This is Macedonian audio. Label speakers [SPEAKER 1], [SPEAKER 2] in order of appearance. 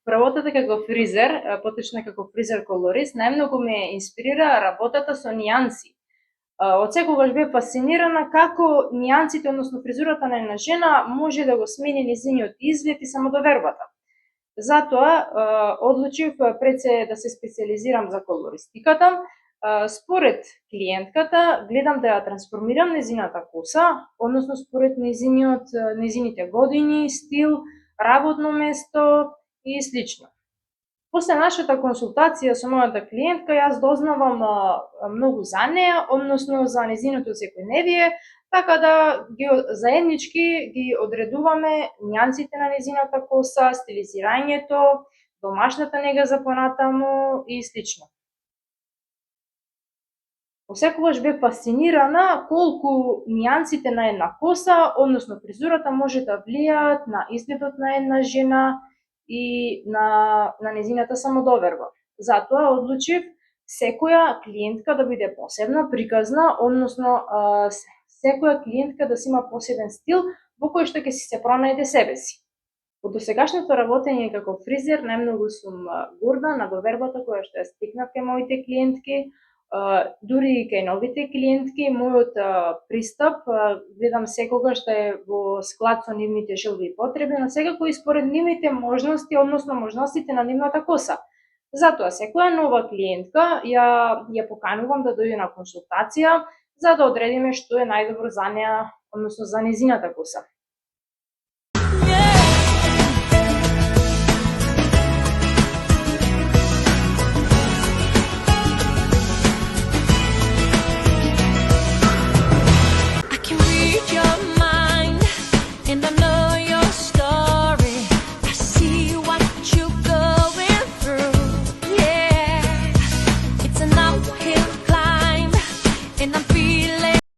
[SPEAKER 1] Работата како фризер, поточно како фризер колорист, најмногу ме инспирира работата со нијанси. Од секогаш бев фасцинирана како нијансите, односно фризурата на една жена може да го смени нејзиниот изглед и самодовербата. Затоа одлучив пред се да се специализирам за колористиката. Според клиентката гледам да ја трансформирам нејзината коса, односно според нејзините години, стил, работно место и слично. После нашата консултација со мојата клиентка, јас дознавам многу за неа, односно за нејзиното секојдневие, така да заеднички ги одредуваме нијансите на нејзината коса, стилизирањето, домашната нега за понатаму и слично. Секогаш бев фасцинирана колку нијансите на една коса, односно фризурата, може да влијаат на изгледот на една жена и на нејзината самодоверба. Затоа одлучив секоја клиентка да биде посебна, приказна, односно секоја клиентка да си има посебен стил во кој што ќе си се пронајде себе си. Од досегашното работење како фризер најмногу сум горда на довербата која што ја стекнав кај моите клиентки, дури и кај новите клиентки. Мојот пристап гледам секогаш да е во склад со нивните желби и потреби, но секако и според нивните можности, односно можностите на нивната коса. Затоа секоја нова клиентка ја поканувам да дојде на консултација за да одредиме што е најдобро за неа, односно за нејзината коса.
[SPEAKER 2] And I'm feeling